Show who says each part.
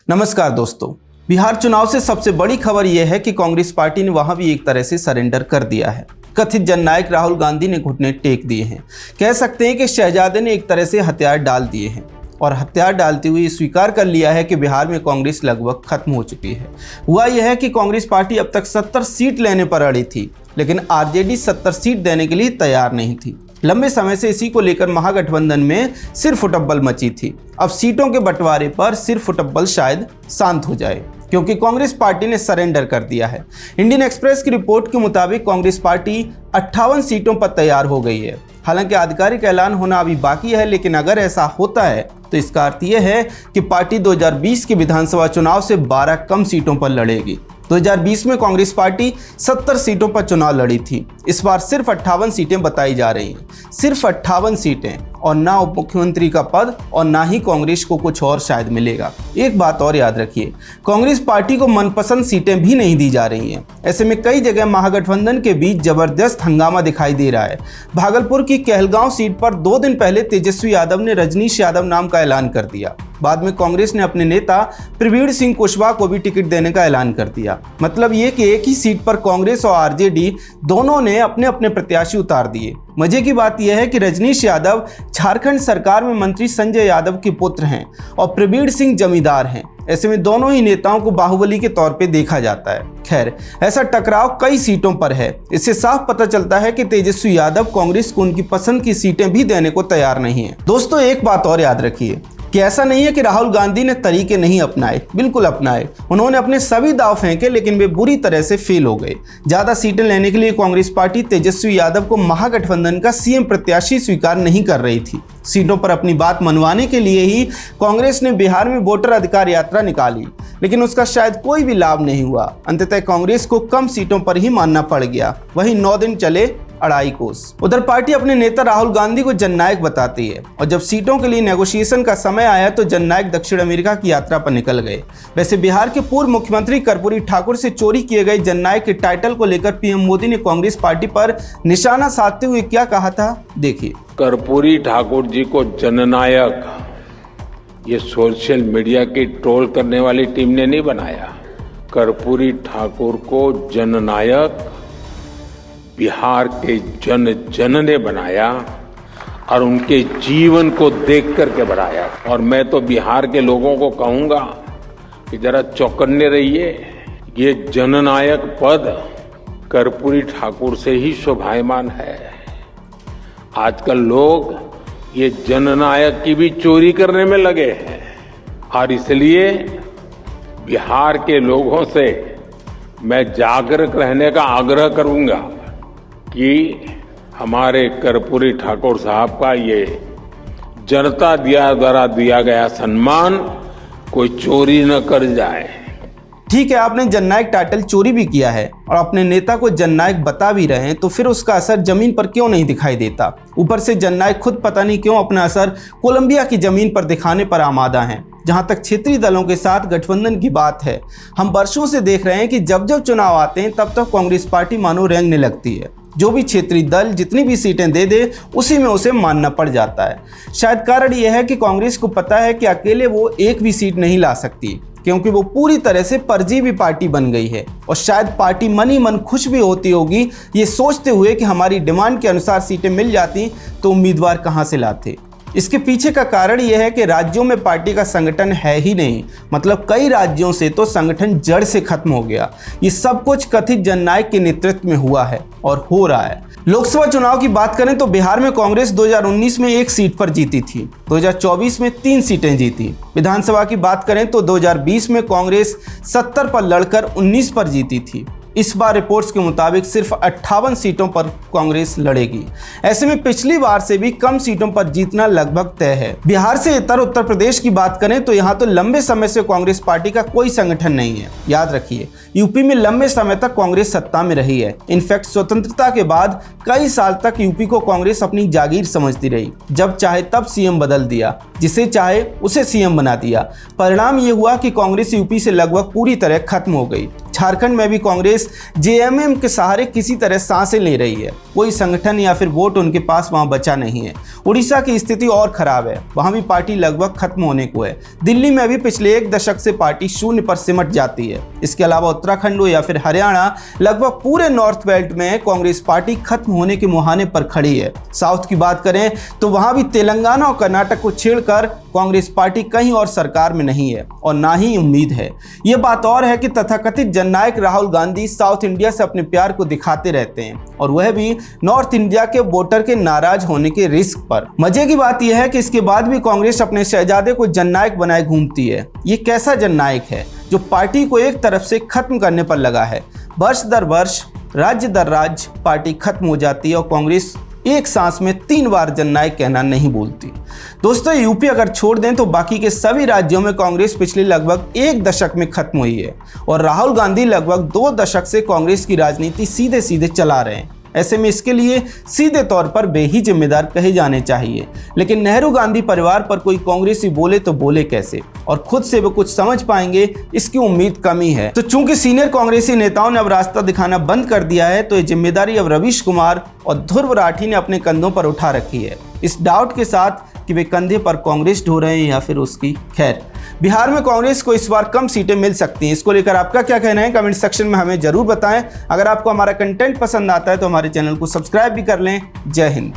Speaker 1: नमस्कार दोस्तों, बिहार चुनाव से सबसे बड़ी खबर यह है कि कांग्रेस पार्टी ने वहां भी एक तरह से सरेंडर कर दिया है। कथित जननायक राहुल गांधी ने घुटने टेक दिए हैं। कह सकते हैं कि शहजादे ने एक तरह से हथियार डाल दिए हैं और हथियार डालते हुए स्वीकार कर लिया है कि बिहार में कांग्रेस लगभग खत्म हो चुकी है। हुआ यह है कि कांग्रेस पार्टी अब तक 70 सीट लेने पर अड़ी थी, लेकिन आरजेडी 70 सीट देने के लिए तैयार नहीं थी। लंबे समय से इसी को लेकर महागठबंधन में सिर फुटब्बल मची थी। अब सीटों के बंटवारे पर सिर फुटब्बल शायद शांत हो जाए, क्योंकि कांग्रेस पार्टी ने सरेंडर कर दिया है। इंडियन एक्सप्रेस की रिपोर्ट के मुताबिक कांग्रेस पार्टी 58 सीटों पर तैयार हो गई है। हालांकि आधिकारिक ऐलान होना अभी बाकी है, लेकिन अगर ऐसा होता है तो इसका अर्थ यह है कि पार्टी 2020 के विधानसभा चुनाव से 12 कम सीटों पर लड़ेगी। 2020 में कांग्रेस पार्टी 70 सीटों पर चुनाव लड़ी थी। इस बार सिर्फ 58 सीटें बताई जा रही हैं, सिर्फ 58 सीटें, और ना उप मुख्यमंत्री का पद और ना ही कांग्रेस को कुछ और शायद मिलेगा। एक बात और याद रखिए, कांग्रेस पार्टी को मनपसंद सीटें भी नहीं दी जा रही हैं। ऐसे में कई जगह महागठबंधन के बीच जबरदस्त हंगामा दिखाई दे रहा है। भागलपुर की कहलगांव सीट पर 2 दिन पहले तेजस्वी यादव ने रजनीश यादव नाम का ऐलान कर दिया। बाद में कांग्रेस ने अपने नेता प्रवीण सिंह कुशवाहा को भी टिकट देने का ऐलान कर दिया। मतलब ये कि एक ही सीट पर कांग्रेस और आरजेडी दोनों ने अपने अपने प्रत्याशी उतार दिए। मजे की बात यह है कि रजनीश यादव झारखंड सरकार में मंत्री संजय यादव के पुत्र हैं और प्रवीण सिंह जमींदार हैं। ऐसे में दोनों ही नेताओं को बाहुबली के तौर पे देखा जाता है। खैर, ऐसा टकराव कई सीटों पर है। इससे साफ पता चलता है कि तेजस्वी यादव कांग्रेस को उनकी पसंद की सीटें भी देने को तैयार नहीं है। दोस्तों, एक बात और याद रखिए कि ऐसा नहीं है कि राहुल गांधी ने तरीके नहीं अपनाए, बिल्कुल अपनाए। उन्होंने अपने सभी दांव फेंके, लेकिन वे बुरी तरह से फेल हो गए। ज्यादा सीटें लेने के लिए कांग्रेस पार्टी तेजस्वी यादव को महागठबंधन का सीएम प्रत्याशी स्वीकार नहीं कर रही थी। सीटों पर अपनी बात मनवाने के लिए ही कांग्रेस ने बिहार में वोटर अधिकार यात्रा निकाली, लेकिन उसका शायद कोई भी लाभ नहीं हुआ। अंततः कांग्रेस को कम सीटों पर ही मानना पड़ गया। वहीं 9 दिन चले अढ़ाई कोस। उधर पार्टी अपने नेता राहुल गांधी को जननायक बताती है, और जब सीटों के लिए नेगोशिएशन का समय आया तो जननायक दक्षिण अमेरिका की यात्रा पर निकल गए। वैसे बिहार के पूर्व मुख्यमंत्री कर्पूरी ठाकुर से चोरी किए गए जननायक के टाइटल को लेकर पीएम मोदी ने कांग्रेस पार्टी पर निशाना साधते हुए क्या कहा था, देखिए।
Speaker 2: कर्पूरी ठाकुर जी को जननायक ये सोशल मीडिया की ट्रोल करने वाली टीम ने नहीं बनाया। कर्पूरी ठाकुर को जननायक बिहार के जन जन ने बनाया और उनके जीवन को देख करके बनाया। और मैं तो बिहार के लोगों को कहूंगा कि जरा चौकन्ने रहिए। ये जननायक पद कर्पूरी ठाकुर से ही शोभायमान है। आजकल लोग ये जननायक की भी चोरी करने में लगे हैं, और इसलिए बिहार के लोगों से मैं जागरूक रहने का आग्रह करूंगा कि हमारे कर्पूरी ठाकुर साहब का ये जनता द्वारा दिया गया सम्मान कोई चोरी न कर जाए।
Speaker 1: ठीक है, आपने जननायक टाइटल चोरी भी किया है और अपने नेता को जननायक बता भी रहे हैं, तो फिर उसका असर जमीन पर क्यों नहीं दिखाई देता? ऊपर से जननायक खुद पता नहीं क्यों अपना असर कोलंबिया की जमीन पर दिखाने पर आमादा हैं। जहां तक क्षेत्रीय दलों के साथ गठबंधन की बात है, हम वर्षों से देख रहे हैं कि जब जब चुनाव आते हैं तब तक कांग्रेस पार्टी मानो रेंगने लगती है। जो भी क्षेत्रीय दल जितनी भी सीटें दे दे, उसी में उसे मानना पड़ जाता है। शायद कारण यह है कि कांग्रेस को पता है कि अकेले वो एक भी सीट नहीं ला सकती, क्योंकि वो पूरी तरह से परजीवी पार्टी बन गई है। और शायद पार्टी मन ही मन खुश भी होती होगी, ये सोचते हुए कि हमारी डिमांड के अनुसार सीटें मिल जाती तो उम्मीदवार कहाँ से लाते। इसके पीछे का कारण यह है कि राज्यों में पार्टी का संगठन है ही नहीं। मतलब कई राज्यों से तो संगठन जड़ से खत्म हो गया। ये सब कुछ कथित जननायक के नेतृत्व में हुआ है और हो रहा है। लोकसभा चुनाव की बात करें तो बिहार में कांग्रेस 2019 में 1 सीट पर जीती थी, 2024 में 3 सीटें जीती। विधानसभा की बात करें तो 2020 में कांग्रेस 70 पर लड़कर 19 पर जीती थी। इस बार रिपोर्ट्स के मुताबिक सिर्फ 58 सीटों पर कांग्रेस लड़ेगी। ऐसे में पिछली बार से भी कम सीटों पर जीतना लगभग तय है। बिहार से इतर उत्तर प्रदेश की बात करें तो यहाँ तो लंबे समय से कांग्रेस पार्टी का कोई संगठन नहीं है। याद रखिए, यूपी में लंबे समय तक कांग्रेस सत्ता में रही है। इनफैक्ट स्वतंत्रता के बाद कई साल तक यूपी को कांग्रेस अपनी जागीर समझती रही। जब चाहे तब सीएम बदल दिया, जिसे चाहे उसे सीएम बना दिया। परिणाम ये हुआ कि कांग्रेस यूपी से लगभग पूरी तरह खत्म हो गई। झारखंड में भी कांग्रेस जेएमएम के सहारे किसी तरह सांसें ले रही है। कोई संगठन या फिर वोट उनके पास वहां बचा नहीं है। उड़ीसा की स्थिति और खराब है, वहां भी पार्टी लगभग खत्म होने को है। दिल्ली में भी पिछले 1 दशक से पार्टी शून्य पर सिमट जाती है। इसके अलावा उत्तराखंड हो या फिर हरियाणा, लगभग पूरे नॉर्थ बेल्ट में कांग्रेस पार्टी खत्म होने के मुहाने पर खड़ी है। साउथ की बात करें तो वहां भी तेलंगाना और कर्नाटक को छेड़कर कांग्रेस पार्टी कहीं और सरकार में नहीं है और ना ही उम्मीद है। यह बात और है कि तथाकथित जननायक राहुल गांधी साउथ इंडिया से अपने प्यार को दिखाते रहते हैं, और वह भी नॉर्थ इंडिया के वोटर के नाराज होने के रिस्क पर। मजे की बात यह है कि इसके बाद भी कांग्रेस अपने शहजादे को जननायक बनाए घूमती है। ये कैसा जननायक है जो पार्टी को एक तरफ से खत्म करने पर लगा है? वर्ष दर वर्ष, राज्य दर राज्य पार्टी खत्म हो जाती है और कांग्रेस एक सांस में 3 बार जननायक कहना नहीं बोलती। दोस्तों, यूपी अगर छोड़ दें तो बाकी के सभी राज्यों में कांग्रेस पिछले लगभग 1 दशक में खत्म हुई है और राहुल गांधी लगभग 2 दशक से कांग्रेस की राजनीति सीधे सीधे चला रहे हैं। ऐसे में इसके लिए सीधे तौर पर वे ही जिम्मेदार कहे जाने चाहिए। लेकिन नेहरू गांधी परिवार पर कोई कांग्रेसी बोले तो बोले कैसे, और खुद से वो कुछ समझ पाएंगे, इसकी उम्मीद कम ही है। तो चूंकि सीनियर कांग्रेसी नेताओं ने अब रास्ता दिखाना बंद कर दिया है, तो ये जिम्मेदारी अब रवीश कुमार और ध्रुव राठी ने अपने कंधों पर उठा रखी है, इस डाउट के साथ कि वे कंधे पर कांग्रेस ढो रहे हैं या फिर उसकी। खैर, बिहार में कांग्रेस को इस बार कम सीटें मिल सकती हैं। इसको लेकर आपका क्या कहना है, कमेंट सेक्शन में हमें जरूर बताएं। अगर आपको हमारा कंटेंट पसंद आता है तो हमारे चैनल को सब्सक्राइब भी कर लें। जय हिंद।